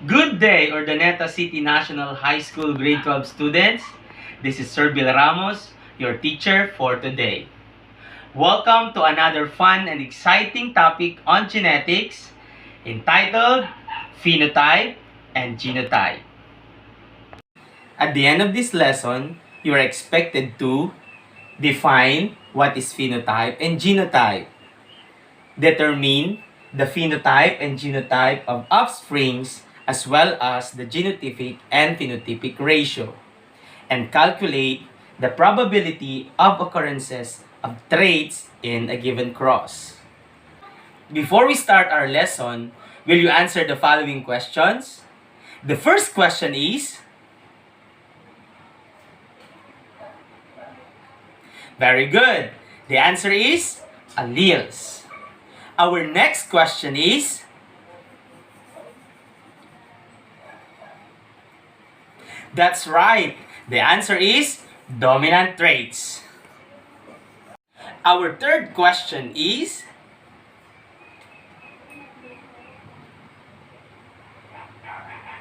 Good day, Urdaneta City National High School Grade 12 students. This is Sir Bill Ramos, your teacher for today. Welcome to another fun and exciting topic on genetics entitled Phenotype and Genotype. At the end of this lesson, you are expected to define what is phenotype and genotype, determine the phenotype and genotype of offsprings as well as the genotypic and phenotypic ratio, and calculate the probability of occurrences of traits in a given cross. Before we start our lesson, will you answer the following questions? The first question is, very good. The answer is alleles. Our next question is, that's right. The answer is dominant traits. Our third question is,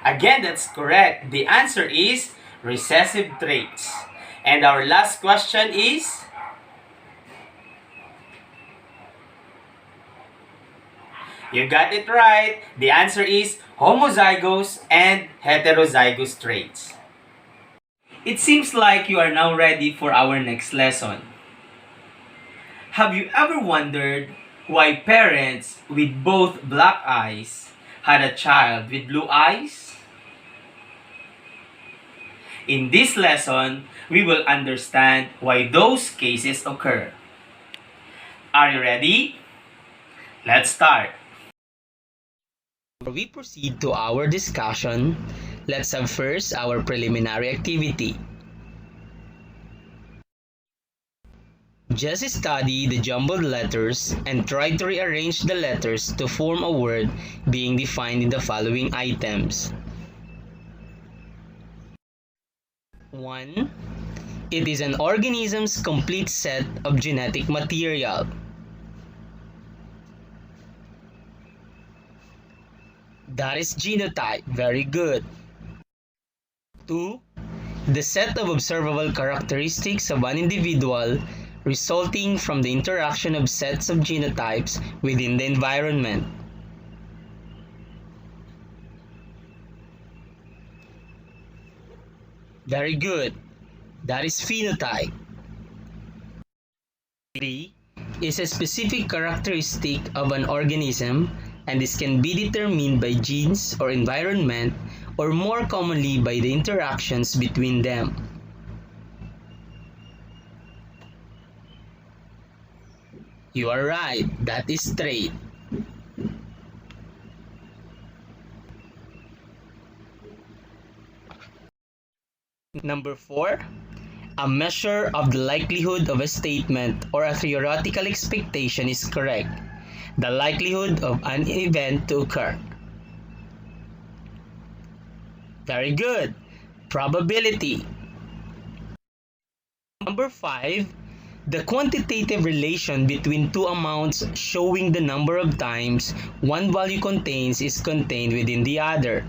again, that's correct. The answer is recessive traits. And our last question is, you got it right. The answer is homozygous and heterozygous traits. It seems like you are now ready for our next lesson. Have you ever wondered why parents with both black eyes had a child with blue eyes? In this lesson, we will understand why those cases occur. Are you ready? Let's start. Before we proceed to our discussion, let's have first our preliminary activity. Just study the jumbled letters and try to rearrange the letters to form a word being defined in the following items. 1. It is an organism's complete set of genetic material. That is genotype. Very good. 2. The set of observable characteristics of an individual resulting from the interaction of sets of genotypes within the environment. Very good. That is phenotype. 3. Is a specific characteristic of an organism, and this can be determined by genes or environment, or more commonly by the interactions between them. You are right, that is trait. Number 4, a measure of the likelihood of a statement or a theoretical expectation is correct. The likelihood of an event to occur. Very good. Probability. Number 5, the quantitative relation between two amounts showing the number of times one value contains is contained within the other.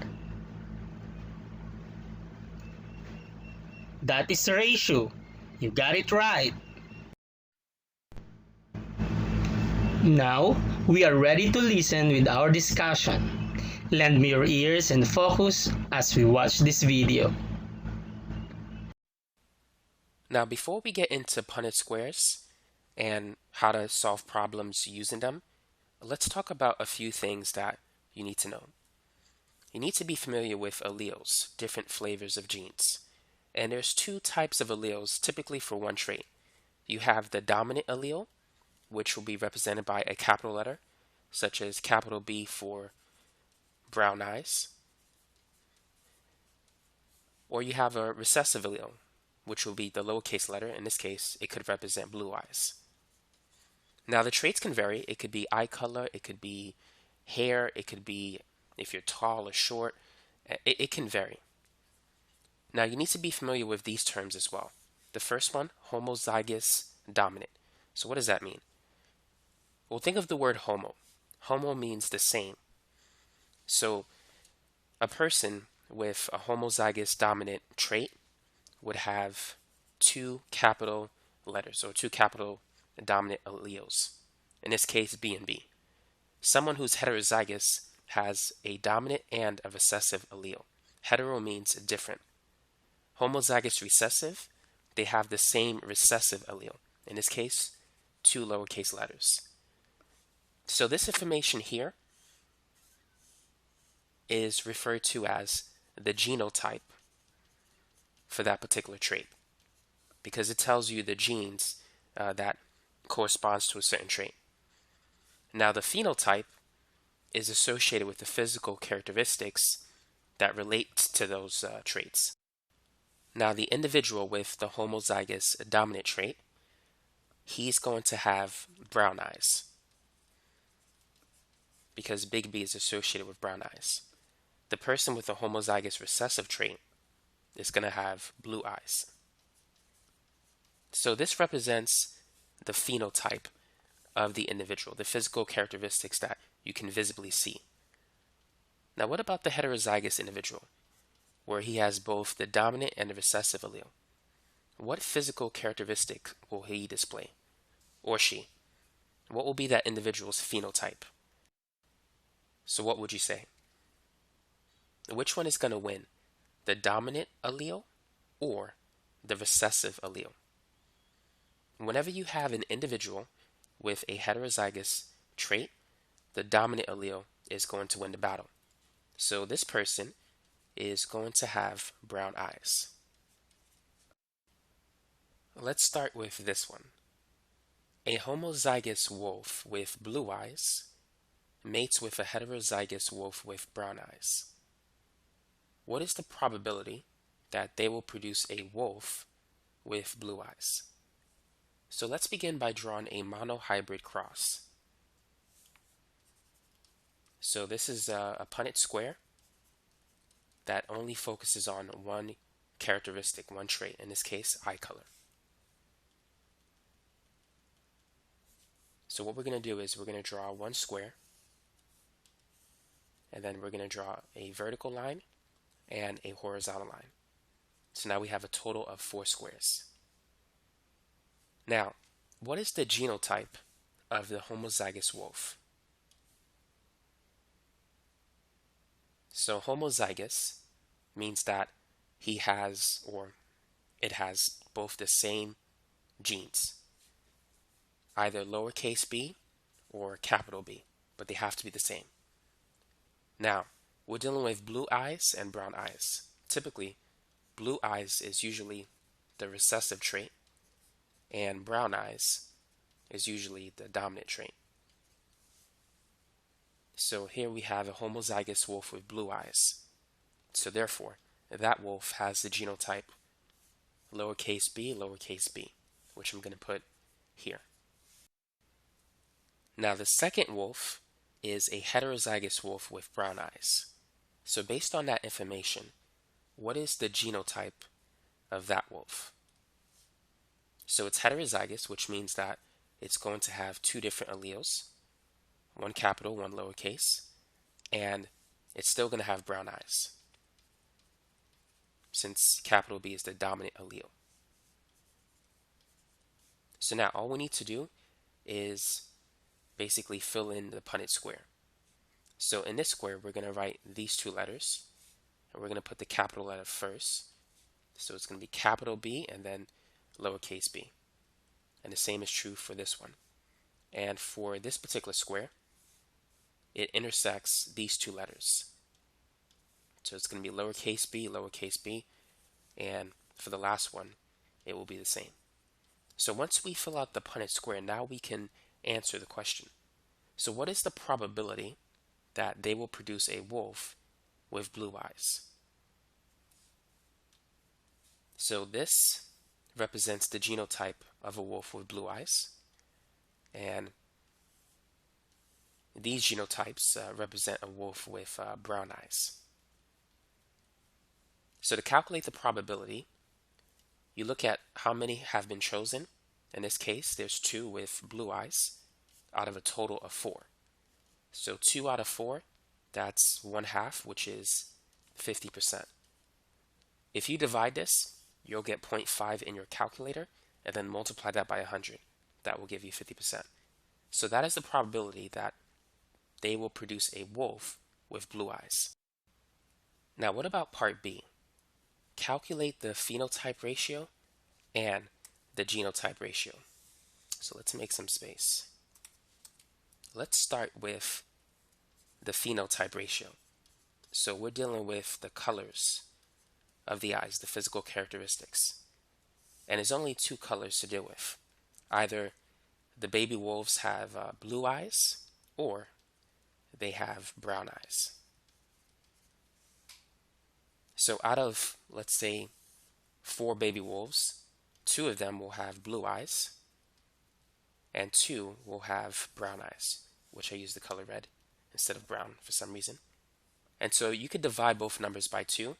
That is a ratio. You got it right. Now, we are ready to listen with our discussion. Lend me your ears and focus as we watch this video. Now, before we get into Punnett squares and how to solve problems using them, let's talk about a few things that you need to know. You need to be familiar with alleles, different flavors of genes. And there's two types of alleles typically for one trait. You have the dominant allele, which will be represented by a capital letter, such as capital B for brown eyes. Or you have a recessive allele, which will be the lowercase letter. In this case, it could represent blue eyes. Now, the traits can vary. It could be eye color, it could be hair, it could be if you're tall or short. It can vary. Now, you need to be familiar with these terms as well. The first one, homozygous dominant. So what does that mean? Well, think of the word homo. Homo means the same. So A person with a homozygous dominant trait would have two capital letters or two capital dominant alleles. In this case, B and B. Someone who's heterozygous has a dominant and a recessive allele. Hetero means different. Homozygous recessive, they have the same recessive allele. In this case, two lowercase letters. So this information here is referred to as the genotype for that particular trait because it tells you the genes that corresponds to a certain trait. Now the phenotype is associated with the physical characteristics that relate to those traits. Now the individual with the homozygous dominant trait, he's going to have brown eyes because big B is associated with brown eyes. The person with the homozygous recessive trait is going to have blue eyes. So this represents the phenotype of the individual, the physical characteristics that you can visibly see. Now what about the heterozygous individual, where he has both the dominant and the recessive allele? What physical characteristic will he display, or she? What will be that individual's phenotype? So what would you say? Which one is going to win, the dominant allele or the recessive allele? Whenever you have an individual with a heterozygous trait, the dominant allele is going to win the battle. So this person is going to have brown eyes. Let's start with this one. A homozygous wolf with blue eyes mates with a heterozygous wolf with brown eyes. What is the probability that they will produce a wolf with blue eyes? So let's begin by drawing a monohybrid cross. So this is a Punnett square that only focuses on one characteristic, one trait, in this case, eye color. So what we're going to do is we're going to draw one square, and then we're going to draw a vertical line and a horizontal line. So now we have a total of 4 squares. Now, what is the genotype of the homozygous wolf? So homozygous means that he has, or it has, both the same genes, either lowercase b or capital B, but they have to be the same. Now, we're dealing with blue eyes and brown eyes. Typically, blue eyes is usually the recessive trait, and brown eyes is usually the dominant trait. So here we have a homozygous wolf with blue eyes. So therefore, that wolf has the genotype lowercase b, which I'm going to put here. Now the second wolf is a heterozygous wolf with brown eyes. So based on that information, what is the genotype of that wolf? So it's heterozygous, which means that it's going to have 2 different alleles, one capital, one lowercase, and it's still going to have brown eyes, since capital B is the dominant allele. So now all we need to do is basically fill in the Punnett square. So in this square, we're going to write these 2 letters, and we're going to put the capital letter first. So it's going to be capital B and then lowercase b. And the same is true for this one. And for this particular square, it intersects these 2 letters. So it's going to be lowercase b, and for the last one, it will be the same. So once we fill out the Punnett square, now we can answer the question. So what is the probability that they will produce a wolf with blue eyes? So this represents the genotype of a wolf with blue eyes, and these genotypes represent a wolf with brown eyes. So to calculate the probability, you look at how many have been chosen. In this case, there's 2 with blue eyes out of a total of 4. So 2 out of 4, that's 1/2, which is 50%. If you divide this, you'll get 0.5 in your calculator and then multiply that by 100. That will give you 50%. So that is the probability that they will produce a wolf with blue eyes. Now, what about part B? Calculate the phenotype ratio and the genotype ratio. So let's make some space. Let's start with the phenotype ratio. So we're dealing with the colors of the eyes, the physical characteristics. And there's only two colors to deal with. Either the baby wolves have blue eyes or they have brown eyes. So out of, let's say, 4 baby wolves, 2 of them will have blue eyes and 2 will have brown eyes, which I use the color red instead of brown for some reason. And so you could divide both numbers by 2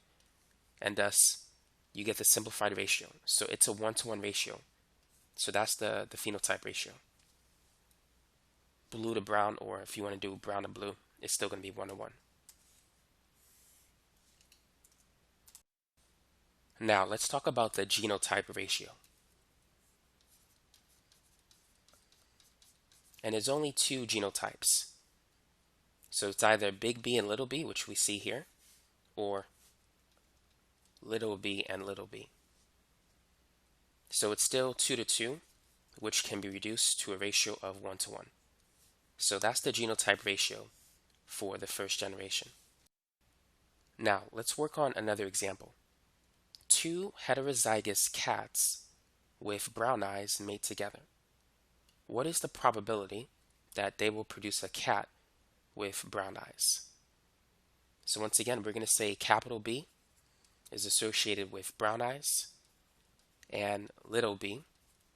and thus you get the simplified ratio. So it's a 1-to-1 ratio. So that's the phenotype ratio. Blue to brown, or if you want to do brown to blue, it's still going to be 1-to-1. Now let's talk about the genotype ratio. And there's only 2 genotypes. So it's either big B and little b, which we see here, or little b and little b. So it's still 2-to-2, which can be reduced to a ratio of 1-to-1. So that's the genotype ratio for the first generation. Now let's work on another example. 2 heterozygous cats with brown eyes mate together. What is the probability that they will produce a cat with brown eyes? So once again, we're going to say capital B is associated with brown eyes and little b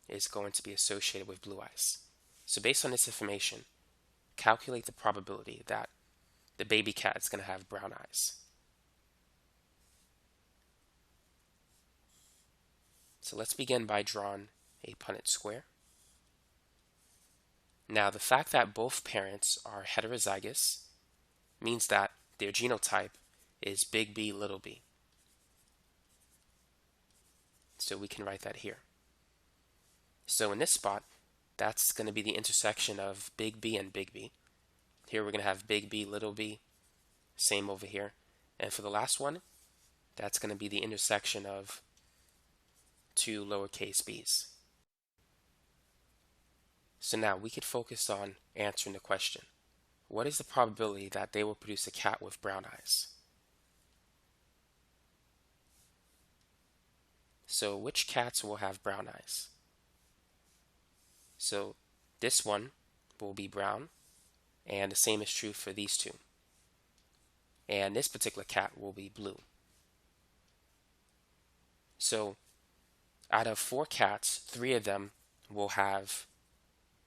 is going to be associated with blue eyes. So based on this information, calculate the probability that the baby cat is going to have brown eyes. So let's begin by drawing a Punnett square. Now the fact that both parents are heterozygous means that their genotype is big B, little b. So we can write that here. So in this spot, that's going to be the intersection of big B and big B. Here we're going to have big B, little b, same over here. And for the last one, that's going to be the intersection of 2 lowercase b's. So now we could focus on answering the question. What is the probability that they will produce a cat with brown eyes? So which cats will have brown eyes? So this one will be brown, and the same is true for these 2. And this particular cat will be blue. So out of 4 cats, 3 of them will have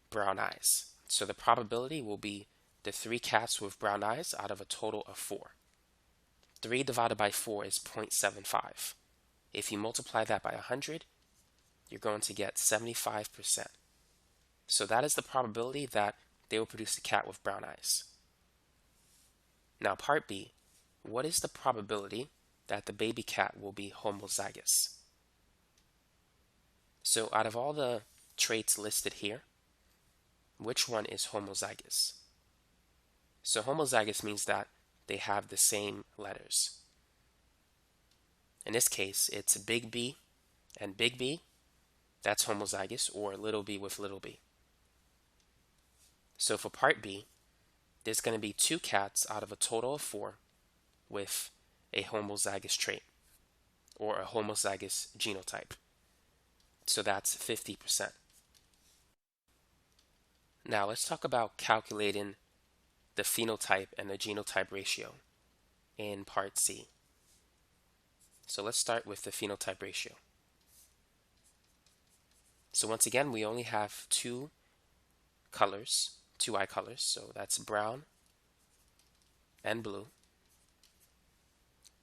brown eyes. So the probability will be the 3 cats with brown eyes out of a total of 4. 3 divided by 4 is 0.75. If you multiply that by 100, you're going to get 75%. So that is the probability that they will produce a cat with brown eyes. Now part B, what is the probability that the baby cat will be homozygous? So out of all the traits listed here, which one is homozygous? So homozygous means that they have the same letters. In this case, it's big B and big B, that's homozygous, or little b with little b. So for part B, there's going to be 2 cats out of a total of 4 with a homozygous trait, or a homozygous genotype. So that's 50%. Now let's talk about calculating the phenotype and the genotype ratio in part C. So let's start with the phenotype ratio. So once again, we only have 2 colors, 2 eye colors, so that's brown and blue.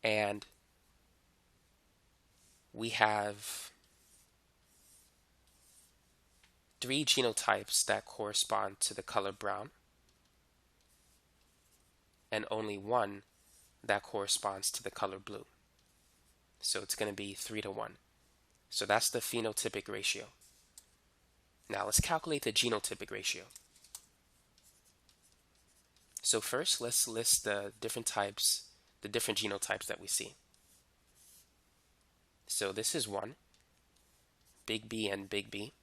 And we have 3 genotypes that correspond to the color brown, and only 1 that corresponds to the color blue. So it's going to be 3 to 1. So that's the phenotypic ratio. Now let's calculate the genotypic ratio. So first, let's list the different types, the different genotypes that we see. So this is 1, big B and big B.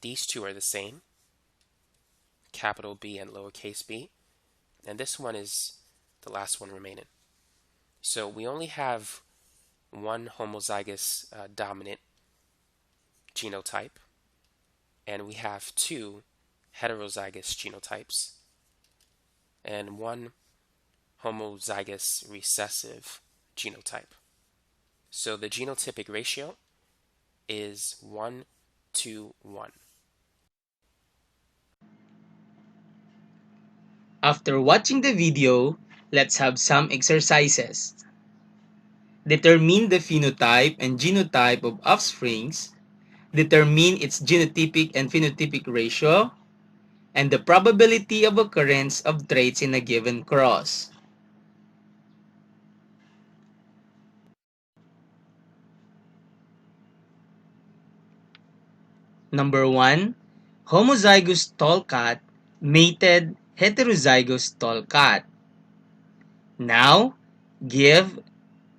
These two are the same, capital B and lowercase b. And this one is the last one remaining. So we only have one homozygous dominant genotype, and we have two heterozygous genotypes, and one homozygous recessive genotype. So the genotypic ratio is 1 to 1. After watching the video, let's have some exercises. Determine the phenotype and genotype of offsprings. Determine its genotypic and phenotypic ratio, and the probability of occurrence of traits in a given cross. Number 1. Homozygous tall cat mated heterozygous tall cat. Now, give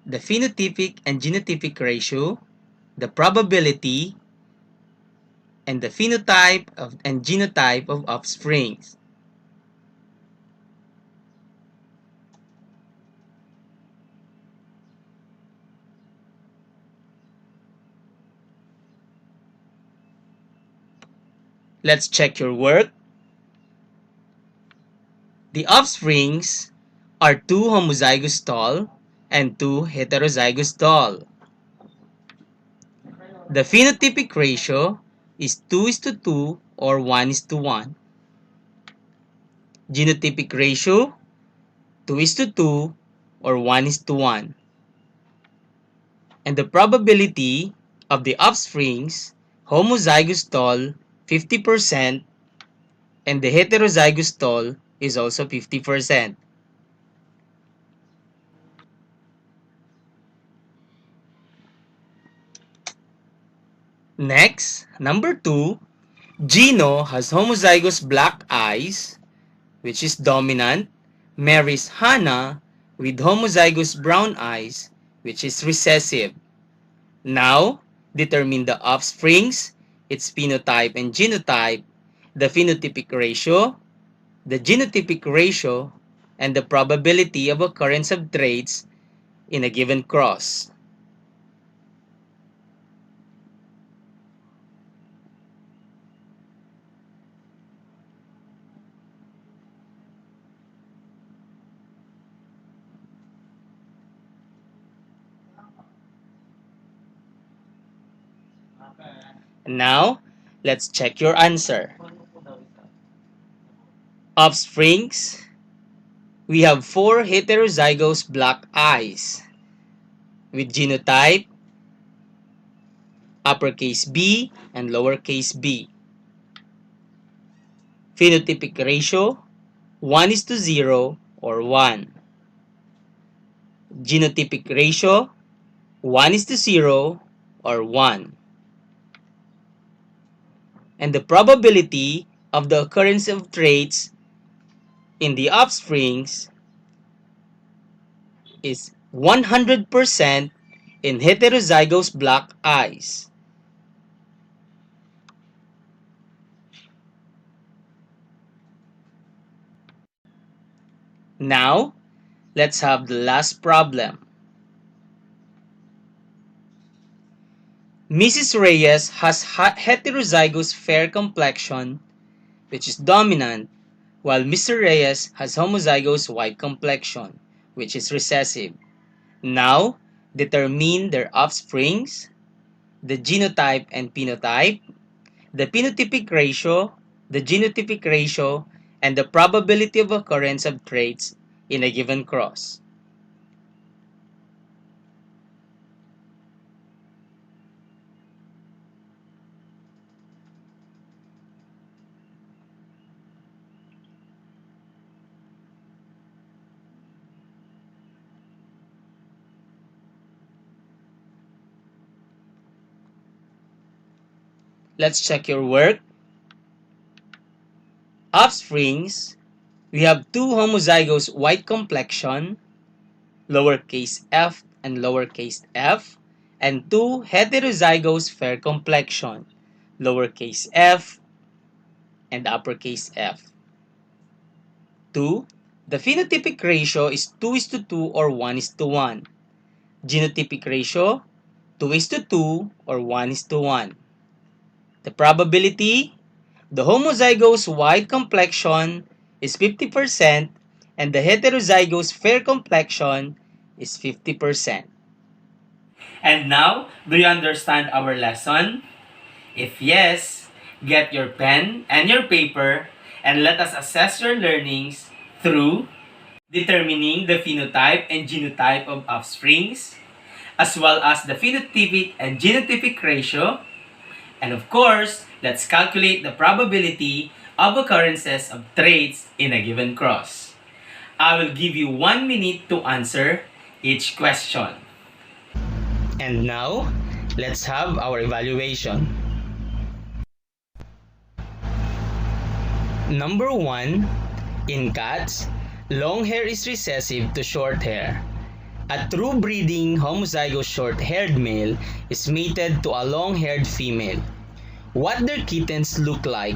the phenotypic and genotypic ratio, the probability, and the phenotype and genotype of offsprings. Let's check your work. The offsprings are 2 homozygous tall and 2 heterozygous tall. The phenotypic ratio is 2:2 or 1:1. Genotypic ratio 2:2 or 1:1. And the probability of the offsprings homozygous tall 50% and the heterozygous tall is also 50%. Next, number 2, Gino has homozygous black eyes, which is dominant, marries Hannah with homozygous brown eyes, which is recessive. Now, determine the offsprings, its phenotype and genotype, the phenotypic ratio, the genotypic ratio, and the probability of occurrence of traits in a given cross. Now, let's check your answer. Offsprings, we have 4 heterozygous black eyes with genotype uppercase B and lowercase b. Phenotypic ratio 1:0 or 1. Genotypic ratio 1:0 or 1. And the probability of the occurrence of traits in the offsprings is 100% in heterozygous black eyes. Now, let's have the last problem. Mrs. Reyes has heterozygous fair complexion, which is dominant, while Mr. Reyes has homozygous white complexion, which is recessive. Now, determine their offsprings, the genotype and phenotype, the phenotypic ratio, the genotypic ratio, and the probability of occurrence of traits in a given cross. Let's check your work. Offsprings, we have two homozygous white complexion, lowercase f and lowercase f, and two heterozygous fair complexion, lowercase f and uppercase f. 2. The phenotypic ratio is 2 is to 2 or 1 is to 1. Genotypic ratio, 2 is to 2 or 1 is to 1. The probability, the homozygous white complexion is 50% and the heterozygous fair complexion is 50%. And now, do you understand our lesson? If yes, get your pen and your paper and let us assess your learnings through determining the phenotype and genotype of offsprings, as well as the phenotypic and genotypic ratio. And of course, let's calculate the probability of occurrences of traits in a given cross. I will give you 1 minute to answer each question. And now, let's have our evaluation. Number 1, in cats, long hair is recessive to short hair. A true breeding homozygous short-haired male is mated to a long-haired female. What their kittens look like.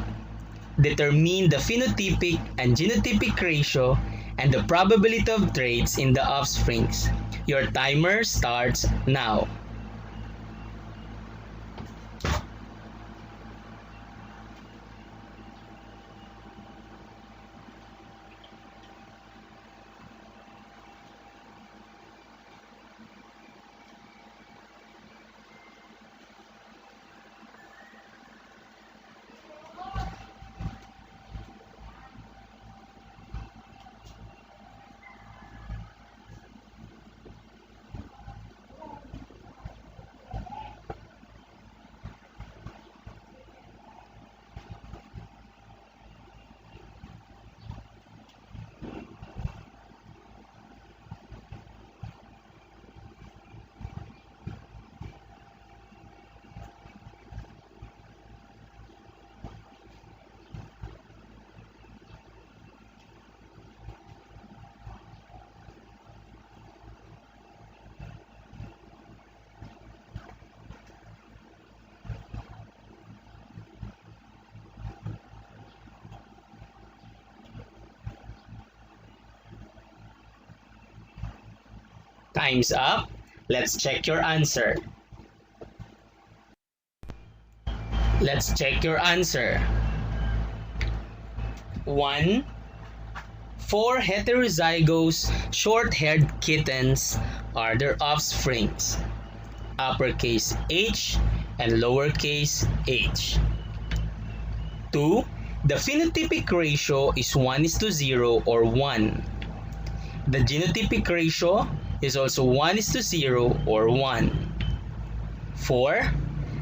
Determine the phenotypic and genotypic ratio and the probability of traits in the offsprings. Your timer starts now. Time's up. Let's check your answer. Let's check your answer. 1. 4 heterozygous short-haired kittens are their offsprings. Uppercase H and lowercase h. 2. The phenotypic ratio is 1 is to 0 or 1. The genotypic ratio is also 1 is to 0 or 1. 4.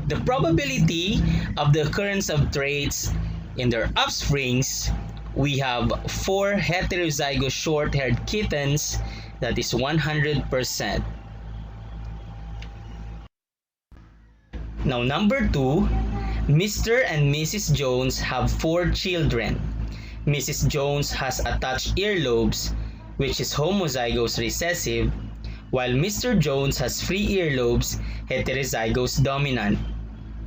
The probability of the occurrence of traits in their offsprings, we have 4 heterozygous short-haired kittens, that is 100%. Now number 2, Mr. and Mrs. Jones have 4 children. Mrs. Jones has attached earlobes, which is homozygous recessive, while Mr. Jones has free earlobes, heterozygous dominant.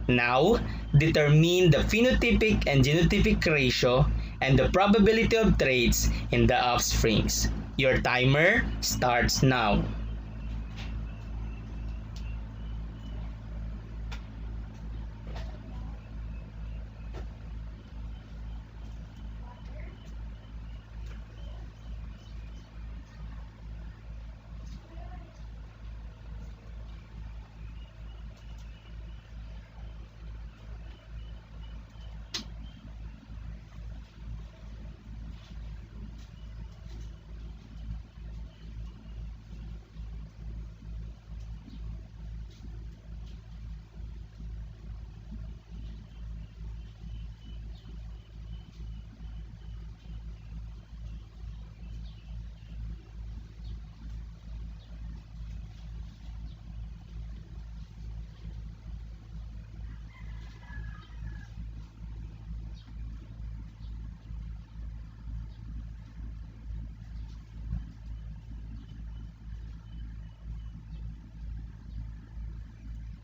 Now, determine the phenotypic and genotypic ratio and the probability of traits in the offsprings. Your timer starts now.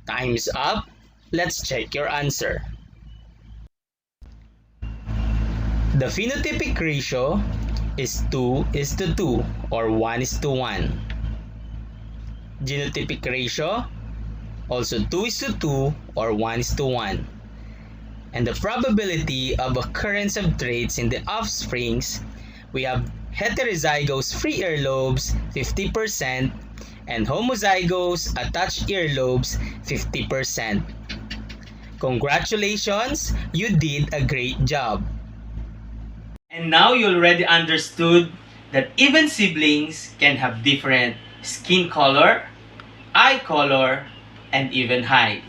Time's up. Let's check your answer. The phenotypic ratio is 2:2 or 1:1. Genotypic ratio also 2:2 or 1:1. And the probability of occurrence of traits in the offsprings, we have heterozygous free earlobes 50% and homozygous attached earlobes 50%. Congratulations, you did a great job. And now you already understood that even siblings can have different skin color, eye color, and even height.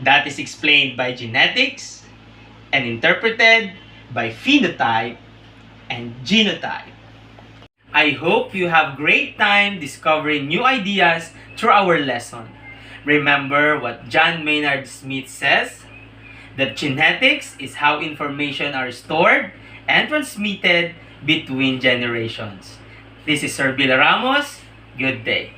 That is explained by genetics and interpreted by phenotype and genotype. I hope you have great time discovering new ideas through our lesson. Remember what John Maynard Smith says, that genetics is how information are stored and transmitted between generations. This is Sir Bill Ramos. Good day.